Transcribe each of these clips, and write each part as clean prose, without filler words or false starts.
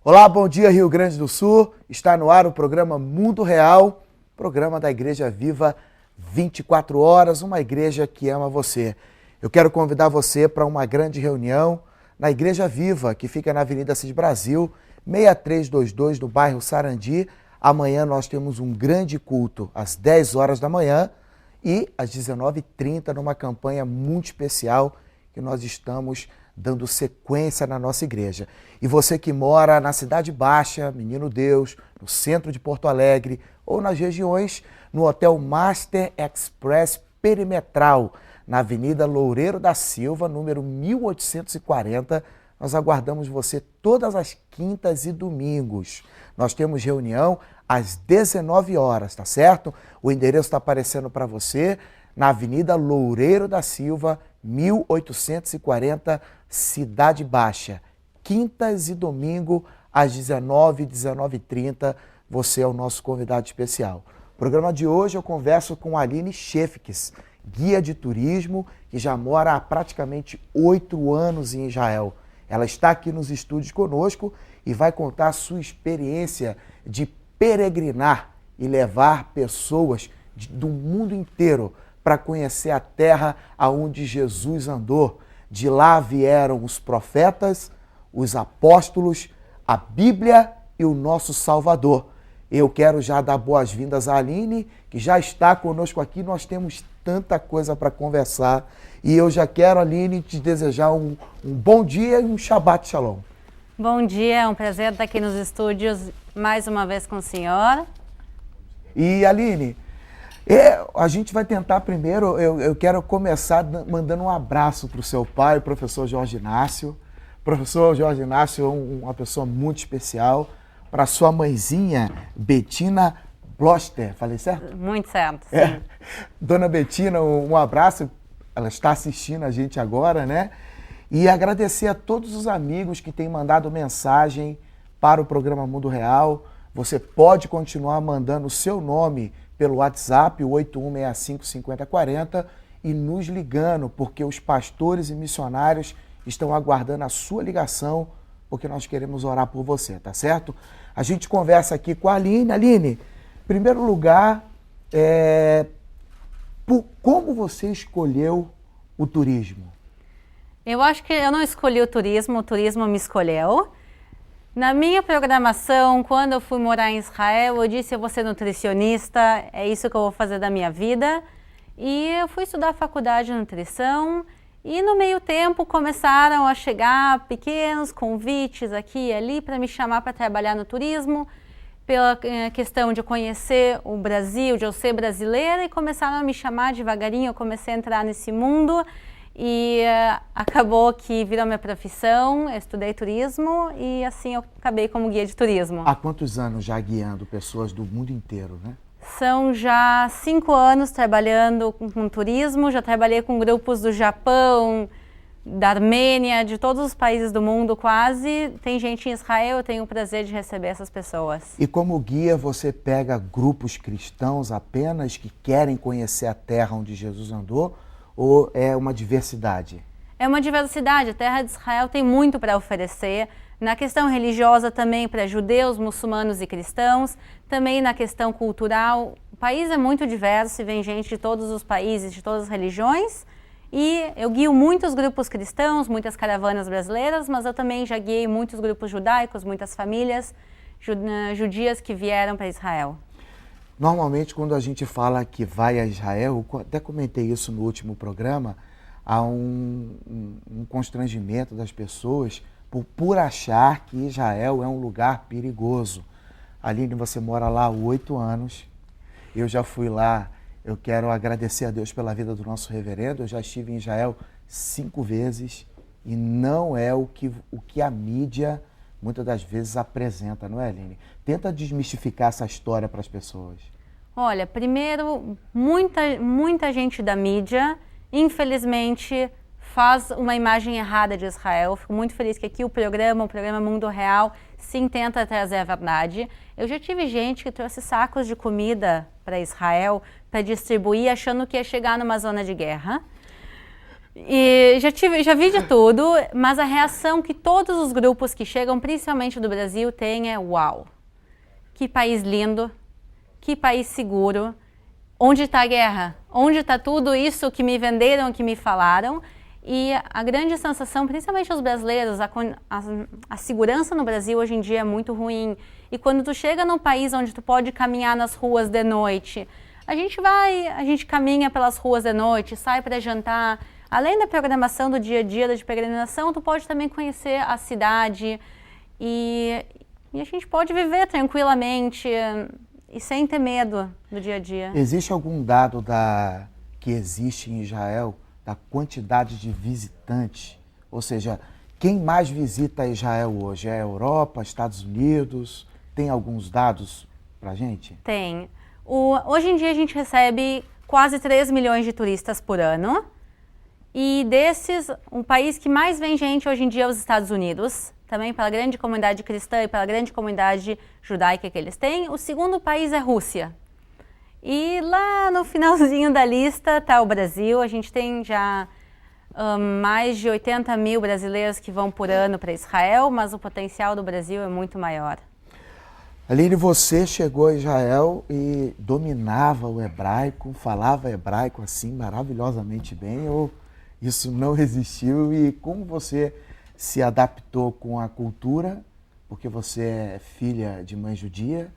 Olá, bom dia Rio Grande do Sul. Está no ar o programa Mundo Real, programa da Igreja Viva 24 horas, uma igreja que ama você. Eu quero convidar você para uma grande reunião na Igreja Viva, que fica na Avenida Cis Brasil, 6322, no bairro Sarandi. Amanhã nós temos um grande culto às 10 horas da manhã e às 19h30 numa campanha muito especial que nós estamos dando sequência na nossa igreja. E você que mora na Cidade Baixa, Menino Deus, no centro de Porto Alegre ou nas regiões, no Hotel Master Express Perimetral, na Avenida Loureiro da Silva, número 1840, nós aguardamos você todas as quintas e domingos. Nós temos reunião às 19 horas, tá certo? O endereço está aparecendo para você na Avenida Loureiro da Silva, 1840, Cidade Baixa. Quintas e domingo, às 19h, 19h30, você é o nosso convidado especial. No programa de hoje eu converso com a Aline Shefkes, guia de turismo, que já mora há praticamente 8 anos em Israel. Ela está aqui nos estúdios conosco e vai contar a sua experiência de peregrinar e levar pessoas do mundo inteiro para conhecer a terra aonde Jesus andou. De lá vieram os profetas, os apóstolos, a Bíblia e o nosso Salvador. Eu quero já dar boas-vindas à Aline, que já está conosco aqui. Nós temos tanta coisa para conversar. E eu já quero, Aline, te desejar um bom dia e um Shabbat Shalom. Bom dia, é um prazer estar aqui nos estúdios mais uma vez com a senhora. E, Aline, a gente vai tentar primeiro, eu quero começar mandando um abraço para o seu pai, o professor Jorge Inácio. O professor Jorge Inácio é uma pessoa muito especial. Para sua mãezinha, Betina Bloster, falei certo? Muito certo, sim. Dona Betina, um abraço, ela está assistindo a gente agora, né? E agradecer a todos os amigos que têm mandado mensagem para o programa Mundo Real. Você pode continuar mandando o seu nome pelo WhatsApp, o 8165-5040, e nos ligando, porque os pastores e missionários estão aguardando a sua ligação, porque nós queremos orar por você, tá certo? A gente conversa aqui com a Aline. Aline, em primeiro lugar, como você escolheu o turismo? Eu acho que eu não escolhi o turismo me escolheu. Na minha programação, quando eu fui morar em Israel, eu disse, eu vou ser nutricionista, é isso que eu vou fazer da minha vida. E eu fui estudar faculdade de nutrição e no meio tempo começaram a chegar pequenos convites aqui e ali para me chamar para trabalhar no turismo, pela questão de conhecer o Brasil, de eu ser brasileira, e começaram a me chamar devagarinho, eu comecei a entrar nesse mundo. E acabou que virou minha profissão, eu estudei turismo e assim eu acabei como guia de turismo. Há quantos anos já guiando pessoas do mundo inteiro, né? São já 5 anos trabalhando com turismo, já trabalhei com grupos do Japão, da Armênia, de todos os países do mundo quase. Tem gente em Israel, eu tenho o prazer de receber essas pessoas. E como guia você pega grupos cristãos apenas que querem conhecer a terra onde Jesus andou? Ou é uma diversidade? É uma diversidade. A terra de Israel tem muito para oferecer. Na questão religiosa também para judeus, muçulmanos e cristãos. Também na questão cultural. O país é muito diverso e vem gente de todos os países, de todas as religiões. E eu guio muitos grupos cristãos, muitas caravanas brasileiras, mas eu também já guiei muitos grupos judaicos, muitas famílias judias que vieram para Israel. Normalmente, quando a gente fala que vai a Israel, eu até comentei isso no último programa, há um constrangimento das pessoas por achar que Israel é um lugar perigoso. Aline, você mora lá há 8 anos, eu já fui lá, eu quero agradecer a Deus pela vida do nosso reverendo, eu já estive em Israel 5 vezes e não é o que a mídia muitas das vezes apresenta, não é, Aline? Tenta desmistificar essa história para as pessoas. Olha, primeiro, muita gente da mídia, infelizmente, faz uma imagem errada de Israel. Fico muito feliz que aqui o programa Mundo Real, sim tenta trazer a verdade. Eu já tive gente que trouxe sacos de comida para Israel para distribuir, achando que ia chegar numa zona de guerra. E já vi de tudo, mas a reação que todos os grupos que chegam, principalmente do Brasil, têm é uau, que país lindo, que país seguro, onde está a guerra, onde está tudo isso que me venderam, que me falaram. E a grande sensação, principalmente os brasileiros, a segurança no Brasil hoje em dia é muito ruim. E quando tu chega num país onde tu pode caminhar nas ruas de noite, a gente caminha pelas ruas de noite, sai para jantar. Além da programação do dia a dia, de peregrinação, tu pode também conhecer a cidade e a gente pode viver tranquilamente e sem ter medo do dia a dia. Existe algum dado que existe em Israel da quantidade de visitantes? Ou seja, quem mais visita Israel hoje? É a Europa, Estados Unidos? Tem alguns dados pra gente? Tem. Hoje em dia a gente recebe quase 3 milhões de turistas por ano. E desses, o país que mais vem gente hoje em dia é os Estados Unidos, também pela grande comunidade cristã e pela grande comunidade judaica que eles têm. O segundo país é a Rússia. E lá no finalzinho da lista está o Brasil. A gente tem já mais de 80 mil brasileiros que vão por ano para Israel, mas o potencial do Brasil é muito maior. Aline, você chegou a Israel e dominava o hebraico, falava hebraico assim maravilhosamente bem, ou isso não resistiu? E como você se adaptou com a cultura, porque você é filha de mãe judia,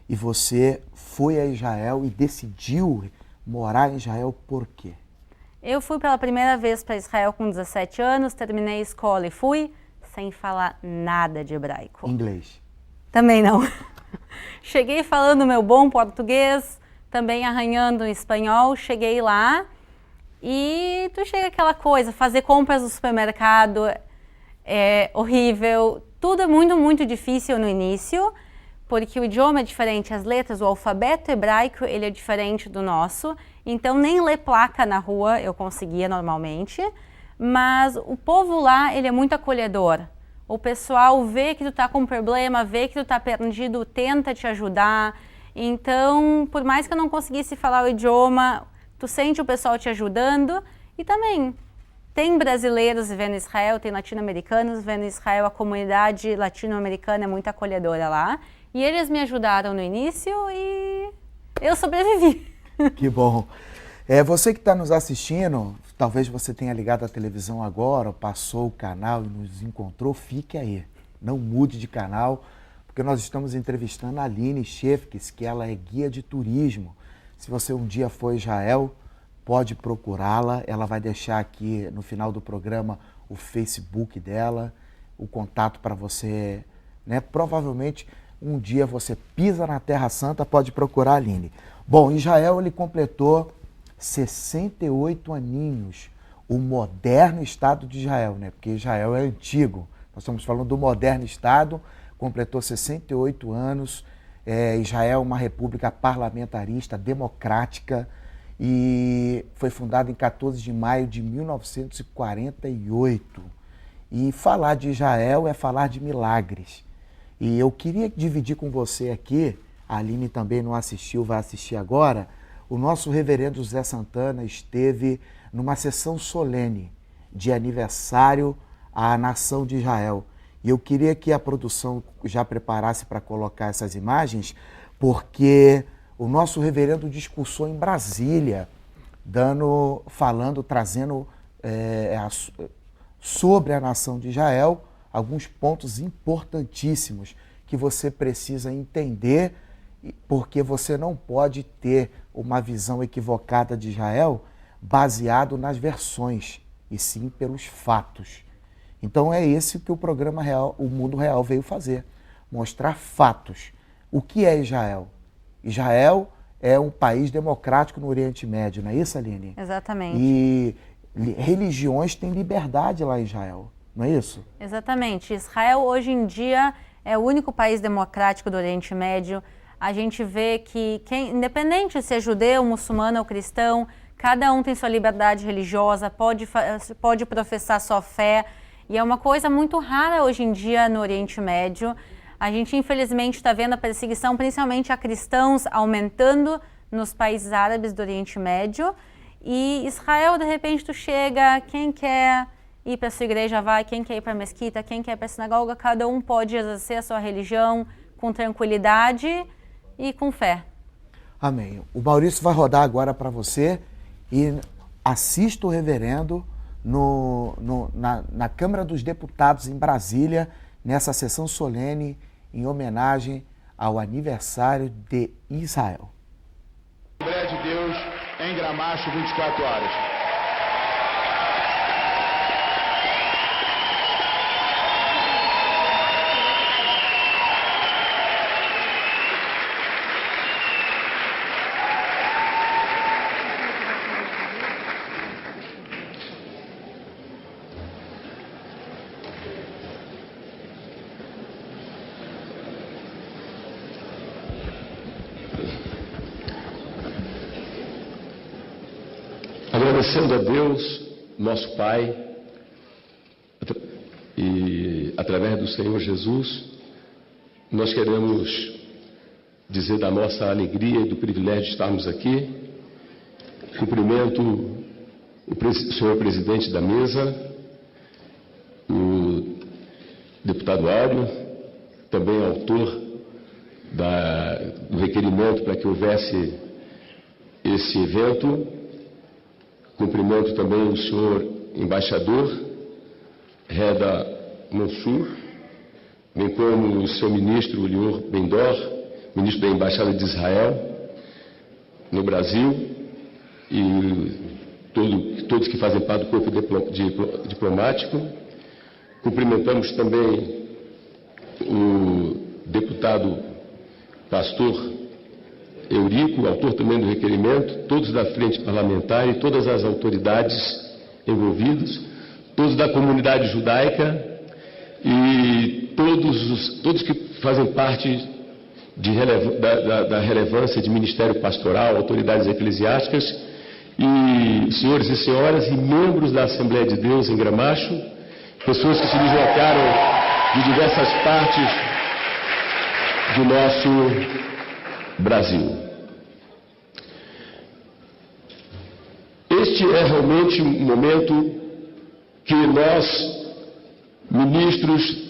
e você foi a Israel e decidiu morar em Israel por quê? Eu fui pela primeira vez para Israel com 17 anos, terminei a escola e fui sem falar nada de hebraico. Inglês? Também não. Cheguei falando meu bom português, também arranhando em espanhol, cheguei lá e tu chega aquela coisa, fazer compras no supermercado é horrível, tudo é muito, muito difícil no início, porque o idioma é diferente, as letras, o alfabeto hebraico, ele é diferente do nosso, então nem ler placa na rua eu conseguia normalmente, mas o povo lá, ele é muito acolhedor. O pessoal vê que tu tá com problema, vê que tu tá perdido, tenta te ajudar. Então, por mais que eu não conseguisse falar o idioma, tu sente o pessoal te ajudando. E também, tem brasileiros vivendo em Israel, tem latino-americanos vivendo em Israel, a comunidade latino-americana é muito acolhedora lá. E eles me ajudaram no início e eu sobrevivi. Que bom. Você que está nos assistindo, talvez você tenha ligado a televisão agora, passou o canal e nos encontrou, fique aí. Não mude de canal, porque nós estamos entrevistando a Aline Shefkes, que ela é guia de turismo. Se você um dia for a Israel, pode procurá-la. Ela vai deixar aqui no final do programa o Facebook dela, o contato para você, né? Provavelmente um dia você pisa na Terra Santa, pode procurar a Aline. Bom, Israel ele completou 68 aninhos, o moderno Estado de Israel, né? Porque Israel é antigo. Nós estamos falando do moderno Estado, completou 68 anos. Israel é uma república parlamentarista, democrática, e foi fundada em 14 de maio de 1948. E falar de Israel é falar de milagres. E eu queria dividir com você aqui, a Aline também não assistiu, vai assistir agora. O nosso reverendo José Santana esteve numa sessão solene de aniversário à nação de Israel. E eu queria que a produção já preparasse para colocar essas imagens, porque o nosso reverendo discursou em Brasília, trazendo sobre a nação de Israel alguns pontos importantíssimos que você precisa entender, porque você não pode ter uma visão equivocada de Israel baseado nas versões, e sim pelos fatos. Então é esse que o programa Real, o Mundo Real veio fazer, mostrar fatos. O que é Israel? Israel é um país democrático no Oriente Médio, não é isso, Aline? Exatamente. E religiões têm liberdade lá em Israel, não é isso? Exatamente. Israel hoje em dia é o único país democrático do Oriente Médio. A gente vê que, independente se é judeu, muçulmano ou cristão, cada um tem sua liberdade religiosa, pode professar sua fé. E é uma coisa muito rara hoje em dia no Oriente Médio. A gente, infelizmente, está vendo a perseguição, principalmente a cristãos, aumentando nos países árabes do Oriente Médio. E Israel, de repente, tu chega, quem quer ir para a sua igreja vai, quem quer ir para a mesquita, quem quer ir para a sinagoga, cada um pode exercer a sua religião com tranquilidade e com fé. Amém. O Maurício vai rodar agora para você e assista o reverendo na Câmara dos Deputados em Brasília, nessa sessão solene em homenagem ao aniversário de Israel. Assembleia de Deus em Gramacho, 24 horas. Agradecendo a Deus, nosso Pai, e através do Senhor Jesus, nós queremos dizer da nossa alegria e do privilégio de estarmos aqui. Cumprimento o senhor presidente da mesa, o deputado Áureo, também autor do requerimento para que houvesse esse evento. Cumprimento também o senhor embaixador Reda Mansur, bem como o seu ministro Lior Bendor, ministro da Embaixada de Israel no Brasil, e todos que fazem parte do corpo diplomático. Cumprimentamos também o deputado pastor Eurico, autor também do requerimento, todos da frente parlamentar e todas as autoridades envolvidas, todos da comunidade judaica e todos que fazem parte da relevância de ministério pastoral, autoridades eclesiásticas, e senhores e senhoras e membros da Assembleia de Deus em Gramacho, pessoas que se deslocaram de diversas partes do nosso Brasil. Este é realmente um momento que nós, ministros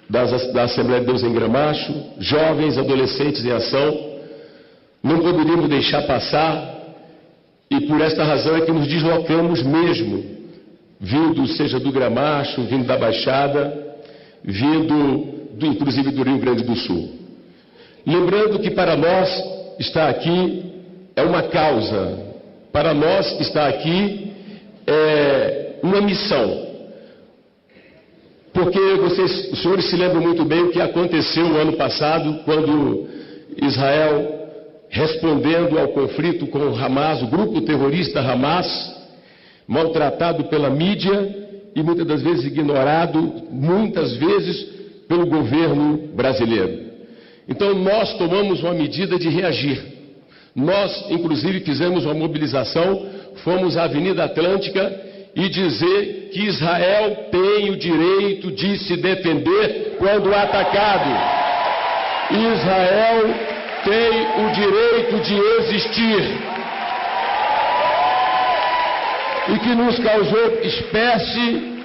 da Assembleia de Deus em Gramacho, jovens, adolescentes em ação, não poderíamos deixar passar, e por esta razão é que nos deslocamos mesmo, vindo seja do Gramacho, vindo da Baixada, inclusive do Rio Grande do Sul. Lembrando que para nós estar aqui é uma causa, para nós estar aqui é uma missão. Porque os senhores se lembram muito bem o que aconteceu no ano passado, quando Israel, respondendo ao conflito com o Hamas, o grupo terrorista Hamas, maltratado pela mídia e muitas das vezes ignorado, muitas vezes pelo governo brasileiro. Então nós tomamos uma medida de reagir. Nós, inclusive, fizemos uma mobilização, fomos à Avenida Atlântica e dizer que Israel tem o direito de se defender quando atacado. Israel tem o direito de existir. E que nos causou espécie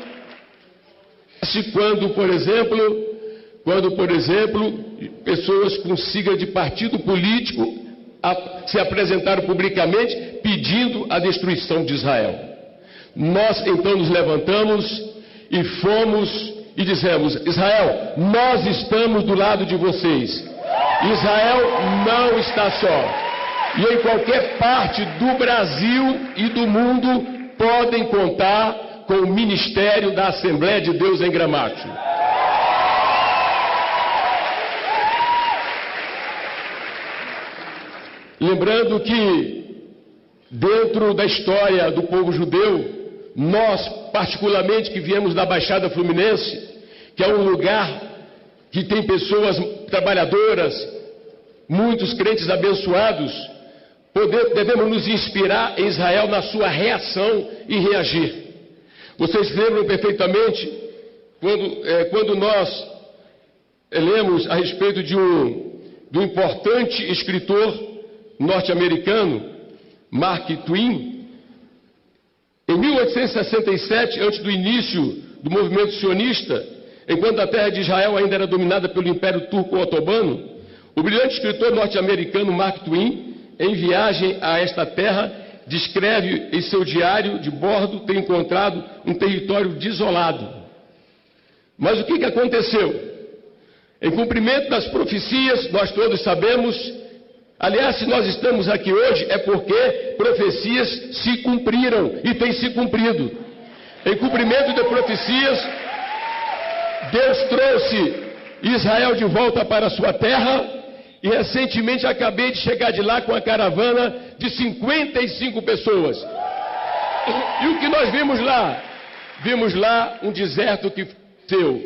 quando, por exemplo, pessoas com sigla de partido político se apresentaram publicamente pedindo a destruição de Israel. Nós então nos levantamos e fomos e dissemos: Israel, nós estamos do lado de vocês. Israel não está só. E em qualquer parte do Brasil e do mundo podem contar com o ministério da Assembleia de Deus em Gramacho. Lembrando que, dentro da história do povo judeu, nós, particularmente que viemos da Baixada Fluminense, que é um lugar que tem pessoas trabalhadoras, muitos crentes abençoados, devemos nos inspirar em Israel na sua reação e reagir. Vocês lembram perfeitamente quando nós lemos a respeito de um importante escritor norte-americano, Mark Twain, 1867, antes do início do movimento sionista, enquanto a terra de Israel ainda era dominada pelo Império Turco-Otomano, o brilhante escritor norte-americano Mark Twain, em viagem a esta terra, descreve em seu diário de bordo ter encontrado um território desolado. Mas o que aconteceu? Em cumprimento das profecias, nós todos sabemos, aliás, se nós estamos aqui hoje, é porque profecias se cumpriram e têm se cumprido. Em cumprimento de profecias, Deus trouxe Israel de volta para a sua terra, e recentemente acabei de chegar de lá com a caravana de 55 pessoas. E o que nós vimos lá? Vimos lá um deserto que floresceu.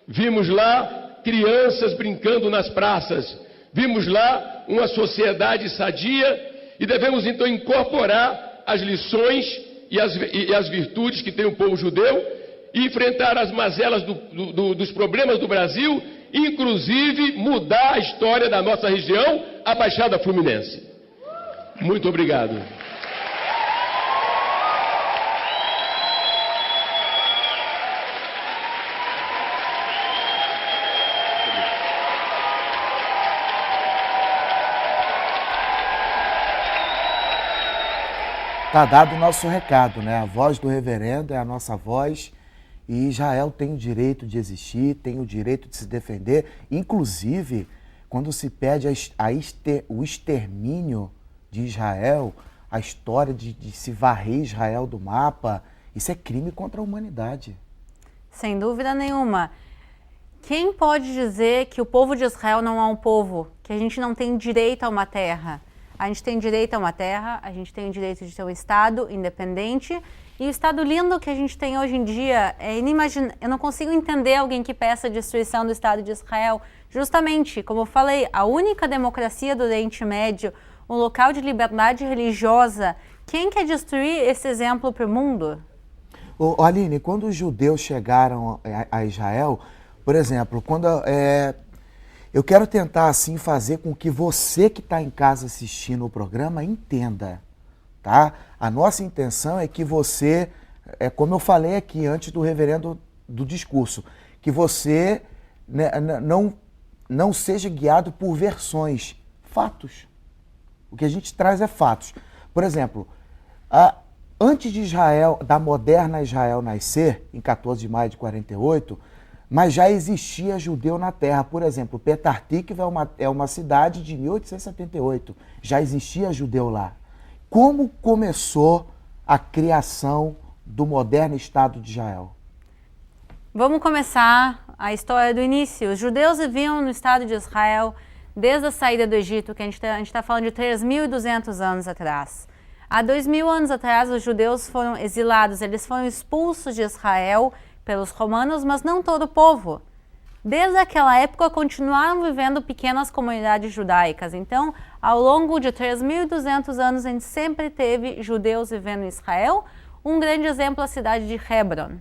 Vimos lá crianças brincando nas praças. Vimos lá uma sociedade sadia e devemos então incorporar as lições e as virtudes que tem o povo judeu e enfrentar as mazelas dos problemas do Brasil, inclusive mudar a história da nossa região, a Baixada Fluminense. Muito obrigado. Está dado o nosso recado, né? A voz do reverendo é a nossa voz e Israel tem o direito de existir, tem o direito de se defender. Inclusive, quando se pede o extermínio de Israel, a história de se varrer Israel do mapa, isso é crime contra a humanidade. Sem dúvida nenhuma. Quem pode dizer que o povo de Israel não é um povo, que a gente não tem direito a uma terra? A gente tem direito a uma terra, a gente tem o direito de ter um Estado independente. E o Estado lindo que a gente tem hoje em dia é inimaginável. Eu não consigo entender alguém que peça a destruição do Estado de Israel. Justamente, como eu falei, a única democracia do Oriente Médio, um local de liberdade religiosa. Quem quer destruir esse exemplo para o mundo? Aline, quando os judeus chegaram a Israel, por exemplo, eu quero tentar assim fazer com que você que está em casa assistindo o programa entenda, tá? A nossa intenção é que você, como eu falei aqui antes do reverendo do discurso, que você não seja guiado por versões, fatos. O que a gente traz é fatos. Por exemplo, antes de Israel, da moderna Israel nascer, em 14 de maio de 48, mas já existia judeu na terra. Por exemplo, Petah Tikva é uma cidade de 1878. Já existia judeu lá. Como começou a criação do moderno Estado de Israel? Vamos começar a história do início. Os judeus viviam no Estado de Israel desde a saída do Egito, que a gente está falando de 3.200 anos atrás. Há 2.000 anos atrás, os judeus foram exilados, eles foram expulsos de Israel pelos romanos, mas não todo o povo. Desde aquela época, continuaram vivendo pequenas comunidades judaicas. Então, ao longo de 3.200 anos, a gente sempre teve judeus vivendo em Israel. Um grande exemplo é a cidade de Hebron.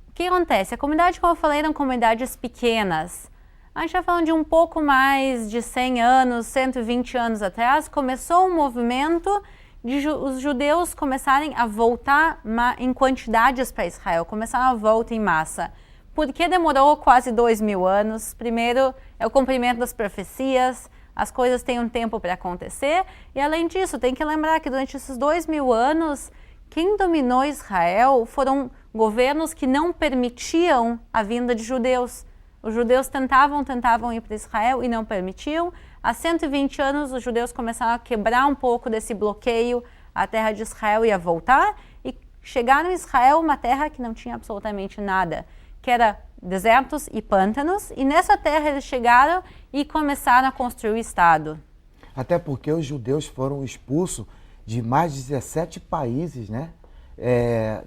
O que acontece? A comunidade, como eu falei, eram comunidades pequenas. A gente está falando de um pouco mais de 100 anos, 120 anos atrás, começou um movimento de os judeus começarem a voltar em quantidades para Israel, começaram a volta em massa. Por que demorou quase 2.000 anos? Primeiro, é o cumprimento das profecias, as coisas têm um tempo para acontecer, e além disso, tem que lembrar que durante esses 2.000 anos, quem dominou Israel foram governos que não permitiam a vinda de judeus. Os judeus tentavam ir para Israel e não permitiam. Há 120 anos, os judeus começaram a quebrar um pouco desse bloqueio, a terra de Israel ia voltar, e chegaram em Israel, uma terra que não tinha absolutamente nada, que era desertos e pântanos, e nessa terra eles chegaram e começaram a construir o Estado. Até porque os judeus foram expulsos de mais de 17 países, né?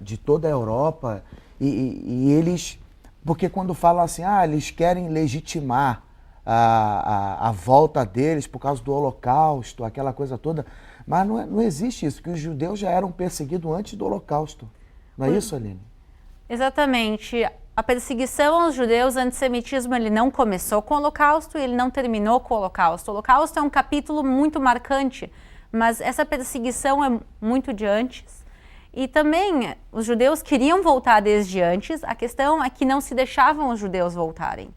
De toda a Europa, e eles... Porque quando falam assim, eles querem legitimar a volta deles por causa do Holocausto, aquela coisa toda, mas não existe isso, porque os judeus já eram perseguidos antes do Holocausto. Não é isso, Aline? Exatamente. A perseguição aos judeus, o antissemitismo, ele não começou com o Holocausto e ele não terminou com o Holocausto. O Holocausto é um capítulo muito marcante, mas essa perseguição é muito de antes. E também os judeus queriam voltar desde antes, a questão é que não se deixavam os judeus voltarem.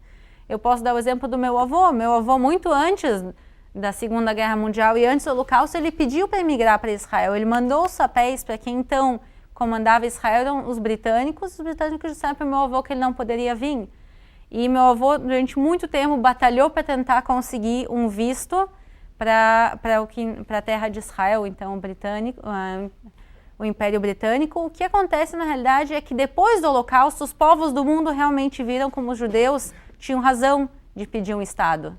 Eu posso dar o exemplo do meu avô. Meu avô, muito antes da Segunda Guerra Mundial e antes do Holocausto, ele pediu para emigrar para Israel. Ele mandou os papéis para quem então comandava Israel, eram os britânicos. Os britânicos disseram para meu avô que ele não poderia vir. E meu avô, durante muito tempo, batalhou para tentar conseguir um visto para a terra de Israel, então o Império Britânico. O que acontece na realidade é que depois do Holocausto, os povos do mundo realmente viram como os judeus tinham razão de pedir um Estado.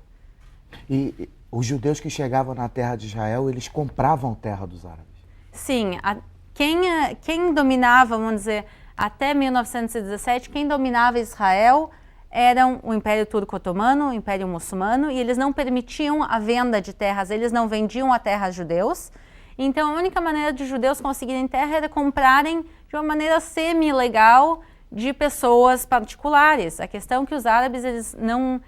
E os judeus que chegavam na terra de Israel, eles compravam terra dos árabes? Sim, quem dominava, vamos dizer, até 1917, quem dominava Israel eram o Império Turco-Otomano, o Império Muçulmano, e eles não permitiam a venda de terras, eles não vendiam a terra aos judeus. Então, a única maneira de judeus conseguirem terra era comprarem de uma maneira semi-legal de pessoas particulares. A questão é que os árabes eles não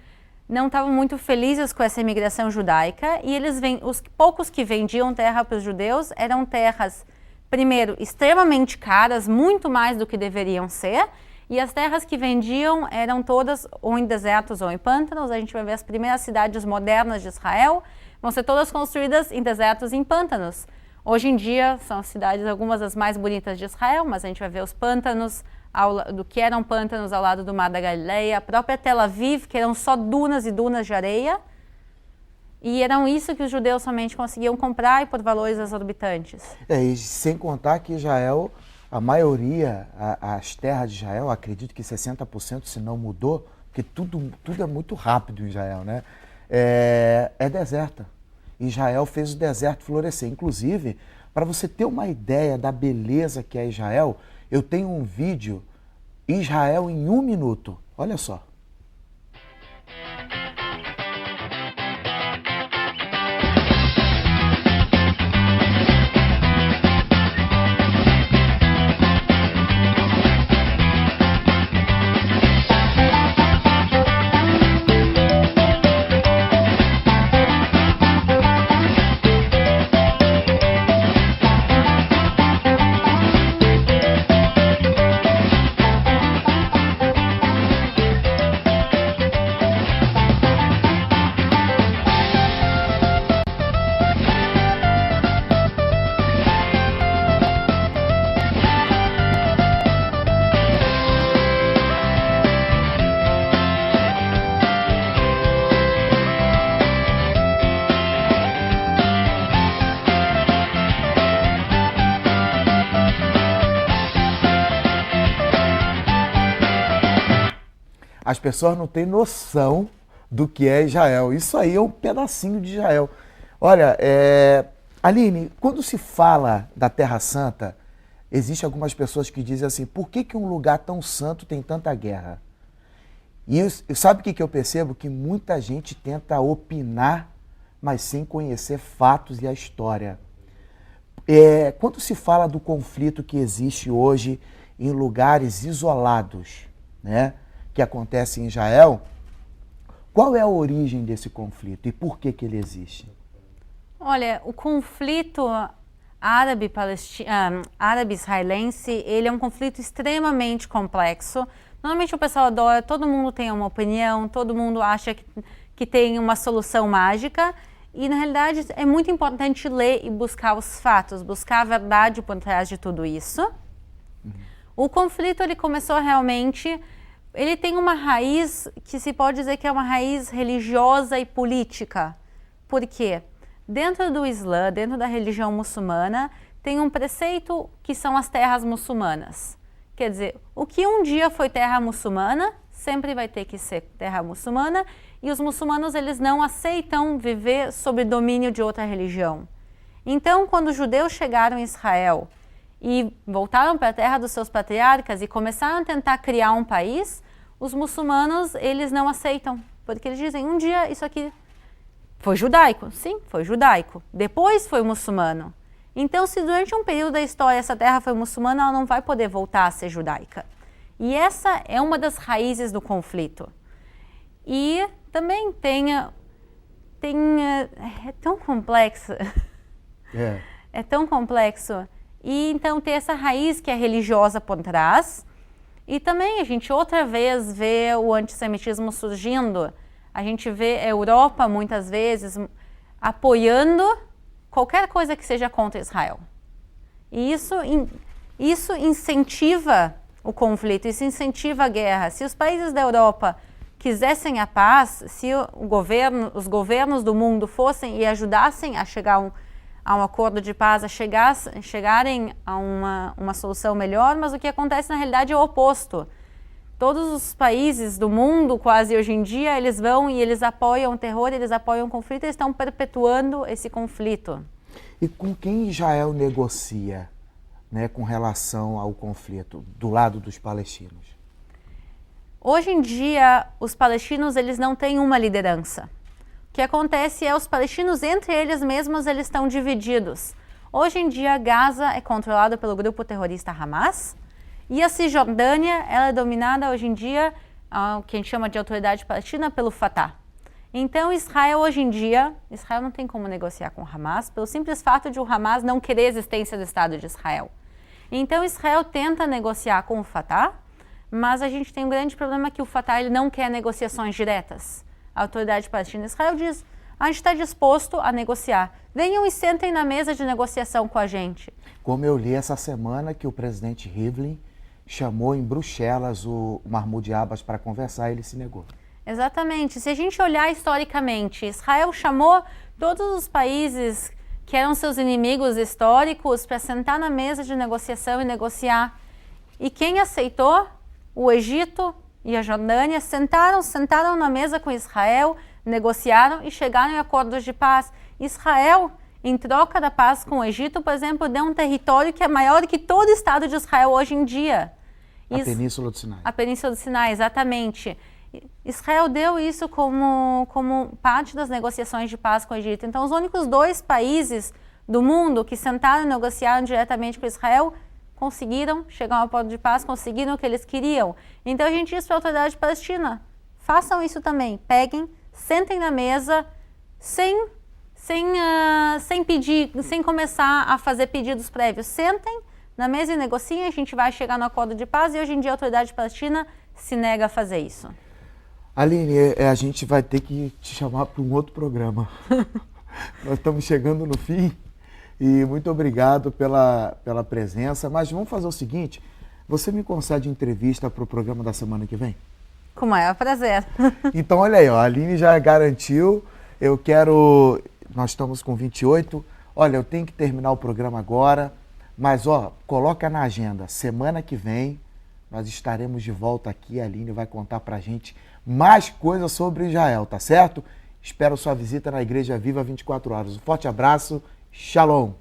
estavam muito felizes com essa imigração judaica e os poucos que vendiam terra para os judeus eram terras, primeiro, extremamente caras, muito mais do que deveriam ser, e as terras que vendiam eram todas ou em desertos ou em pântanos. A gente vai ver as primeiras cidades modernas de Israel, vão ser todas construídas em desertos e em pântanos. Hoje em dia são cidades, algumas das mais bonitas de Israel, mas a gente vai ver os pântanos, do que eram pântanos ao lado do Mar da Galileia, a própria Tel Aviv, que eram só dunas e dunas de areia, e eram isso que os judeus somente conseguiam comprar e por valores exorbitantes. E sem contar que Israel, a maioria, as terras de Israel, acredito que 60%, se não mudou, porque tudo é muito rápido em Israel, né? É deserta. Israel fez o deserto florescer. Inclusive, para você ter uma ideia da beleza que é Israel, eu tenho um vídeo, Israel em 1 minuto. Olha só. As pessoas não têm noção do que é Israel. Isso aí é um pedacinho de Israel. Olha, Aline, quando se fala da Terra Santa, existem algumas pessoas que dizem assim, por que um lugar tão santo tem tanta guerra? E sabe o que eu percebo? Que muita gente tenta opinar, mas sem conhecer fatos e a história. Quando se fala do conflito que existe hoje em lugares isolados, né, que acontece em Israel, qual é a origem desse conflito e por que ele existe? Olha, o conflito árabe-israelense, ele é um conflito extremamente complexo. Normalmente o pessoal adora, todo mundo tem uma opinião, todo mundo acha que tem uma solução mágica, e na realidade é muito importante ler e buscar os fatos, buscar a verdade por trás de tudo isso. O conflito ele começou realmente, ele tem uma raiz que se pode dizer que é uma raiz religiosa e política. Por quê? Dentro do Islã, dentro da religião muçulmana, tem um preceito que são as terras muçulmanas. Quer dizer, o que um dia foi terra muçulmana, sempre vai ter que ser terra muçulmana, e os muçulmanos eles não aceitam viver sob domínio de outra religião. Então, quando os judeus chegaram em Israel e voltaram para a terra dos seus patriarcas e começaram a tentar criar um país, os muçulmanos eles não aceitam, porque eles dizem, um dia isso aqui foi judaico. Sim, foi judaico. Depois foi muçulmano. Então, se durante um período da história essa terra foi muçulmana, ela não vai poder voltar a ser judaica. E essa é uma das raízes do conflito. E também é tão complexo. É tão complexo. E então ter essa raiz que é religiosa por trás. E também a gente outra vez vê o antissemitismo surgindo. A gente vê a Europa muitas vezes apoiando qualquer coisa que seja contra Israel. E isso incentiva o conflito, isso incentiva a guerra. Se os países da Europa quisessem a paz, se os governos do mundo fossem e ajudassem a chegar a um acordo de paz, a chegarem a uma solução melhor, mas o que acontece na realidade é o oposto. Todos os países do mundo, quase hoje em dia, eles vão e eles apoiam o terror, eles apoiam o conflito, eles estão perpetuando esse conflito. E com quem Israel negocia, né, com relação ao conflito, do lado dos palestinos? Hoje em dia, os palestinos eles não têm uma liderança. O que acontece é os palestinos, entre eles mesmos, eles estão divididos. Hoje em dia, Gaza é controlado pelo grupo terrorista Hamas e a Cisjordânia ela é dominada hoje em dia, o que a gente chama de autoridade palestina, pelo Fatah. Então, Israel hoje em dia, Israel não tem como negociar com o Hamas, pelo simples fato de o Hamas não querer a existência do Estado de Israel. Então, Israel tenta negociar com o Fatah, mas a gente tem um grande problema que o Fatah ele não quer negociações diretas. A autoridade palestina de Israel diz, a gente está disposto a negociar. Venham e sentem na mesa de negociação com a gente. Como eu li essa semana que o presidente Rivlin chamou em Bruxelas o Mahmoud Abbas para conversar, ele se negou. Exatamente. Se a gente olhar historicamente, Israel chamou todos os países que eram seus inimigos históricos para sentar na mesa de negociação e negociar. E quem aceitou? O Egito e a Jordânia sentaram na mesa com Israel, negociaram e chegaram em acordos de paz. Israel, em troca da paz com o Egito, por exemplo, deu um território que é maior que todo o Estado de Israel hoje em dia. A Península do Sinai. A Península do Sinai, exatamente. Israel deu isso como parte das negociações de paz com o Egito. Então, os únicos 2 países do mundo que sentaram e negociaram diretamente com Israel conseguiram chegar a um acordo de paz, conseguiram o que eles queriam. Então a gente diz para a autoridade palestina, façam isso também, peguem, sentem na mesa, sem pedir, sem começar a fazer pedidos prévios. Sentem na mesa e negociem, a gente vai chegar no acordo de paz e hoje em dia a autoridade palestina se nega a fazer isso. Aline, a gente vai ter que te chamar para um outro programa. Nós estamos chegando no fim. E muito obrigado pela presença. Mas vamos fazer o seguinte, você me concede entrevista para o programa da semana que vem? Com o maior prazer. Então, olha aí, ó, a Aline já garantiu. Nós estamos com 28. Olha, eu tenho que terminar o programa agora. Mas, ó, coloca na agenda. Semana que vem, nós estaremos de volta aqui. A Aline vai contar pra gente mais coisas sobre Israel, tá certo? Espero sua visita na Igreja Viva 24 horas. Um forte abraço. Shalom!